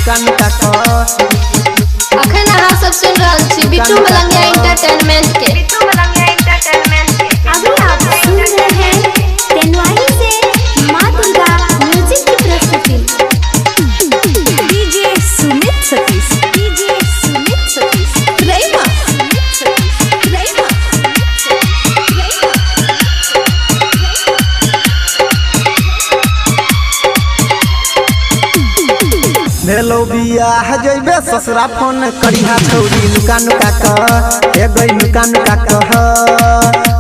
नुका नुका अखन अहाँ सब सुन रहल छी बिट्टू मलंगिया एंटरटेनमेंट के। अभी आप सुन रहे हैं तेनवाही से माँ दुर्गा म्यूजिक की प्रस्तुति। डीजे सुमित सतीश, डीजे सुमित सतीश, रईमा रईमा भेलो बियाह जइबे ससुरा फोन करिहा छौरी नुका नुका कह हे गई नुका नुका कह।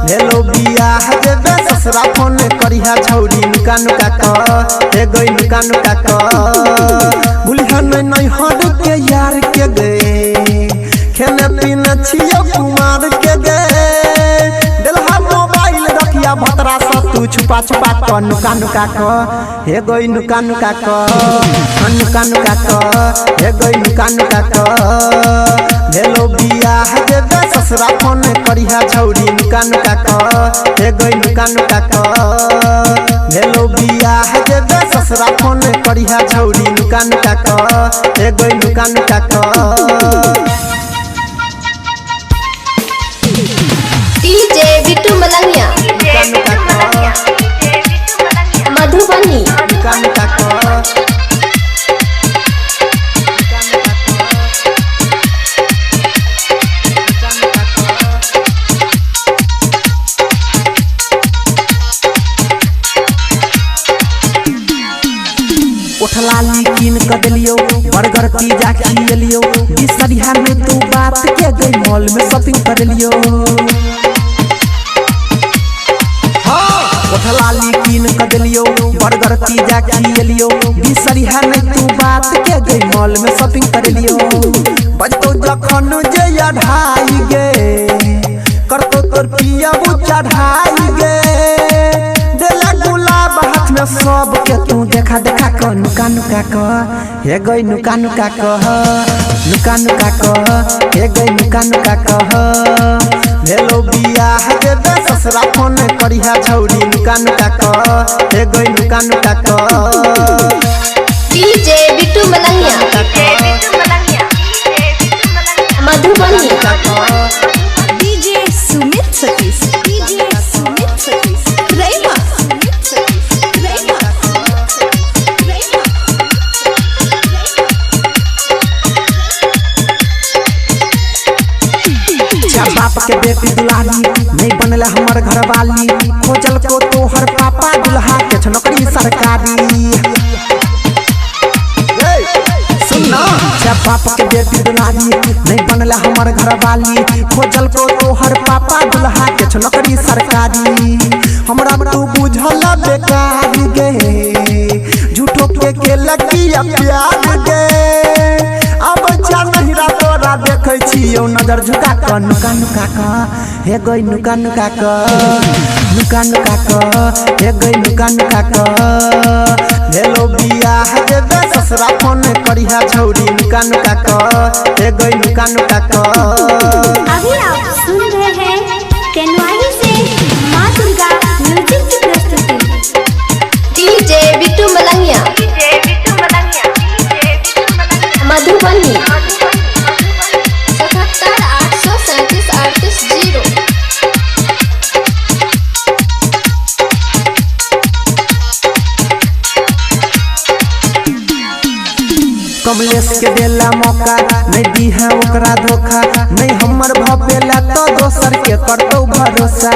भेलो बियाह जइबे ससुरा फोन करिहा छौरी नुका नुका कह हे गई नुका नुका कह। बुलिहन नहीं हट के यार के गए खेने पीने छियो कुमार के गए दिलहा मोबाइल रखिया भतरा सा तू छुपा छुपा क नुका नुका क हे गई नुका नुका क नुका नुका क हे गई नुका नुका क। भेलो बियाह जेबे ससुरा फोन करिहा छौरी नुका नुका क हे गई नुका नुका क। भेलो बियाह जेबे ससुरा फोन करिहा छौरी नुका नुका क हे गई नुका नुका क। डीजे बिट्टू मलंगिया मधुबनी। उठलाली कीन क देलियो बर्गर पिज्जा खिलियो बिसरिया में तू बात के गई मॉल में शॉपिंग कर लियो। उठलाली कीन क देलियो बर्गर पिज्जा खिलियो बिसरिया में तू बात के गई मॉल में शॉपिंग कर लियो। बजतो जखन जे अढ़ाई गे करतो तोर पिया चढ़ाई गे देला गुलाब हाथ में सब के तू देखा देखा क नुका नुका क हे गई नुका नुका क नुका नुका क हे गई नुका नुका क। भेलो बियाह जेबे ससुरा फोन करिहा छौरी नुका नुका क हे गई नुका नुका क। DJ Bittu Malangiya Madhubani. DJ Sumit Satish, DJ Sumit Satish, रईमा बाप के बेटी दुलारी नहीं बनला हमर घर वाली खोजल को तोहर पापा दुल्हा के नौकरी सरकारी। सुनना बाप के बेटी दुलारी नहीं बनला हमर घर वाली खोजल को तोहर पापा दुल्हा के नौकरी सरकारी। हमरा तू बुझल बेकार गे झूठो के लकिया प्यार गे अब जा नहीं तोरा देखै छियौ नजर झुका क नुका नुका क हे गई नुका नुका क नुका नुका क हे गई नुका नुका क। भेलो बियाह जेबे ससुरा फोन करिहा छौरी नुका नुका क हे गई नुका नुका क। अभी आप सुन रहे हैं तेनवाही से माँ दुर्गा म्यूजिक की प्रस्तुति। डीजे बिट्टू मलंगिया मधुबनी। 77 837 38 0। कमलेश के देला मौका नहीं दी है ओकरा धोखा नहीं हमर भपेला तो दोसर के करतौ भरोसा।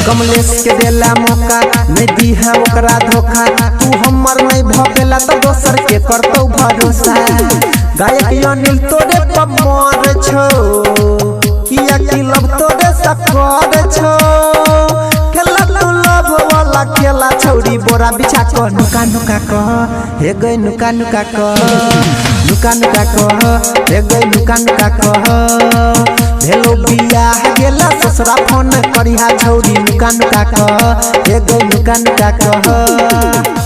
कमलेश के देला मौका नहीं दी है ओकरा धोखा तू हमर नहीं भपेला तो दोसर के करतौ भरोसा। गायक अनिल तोरे पर मर छो किया कि लब तोरे सकर छो खेला तू लब वाला खेला छौरी बोरा बिछा क नुका नुका क हे गई नुका नुका क नुका नुका क हे गई नुका नुका क। भेलो बियाह गेला ससुरा फोन करिहा छौरी नुका नुका क हे गई नुका नुका क।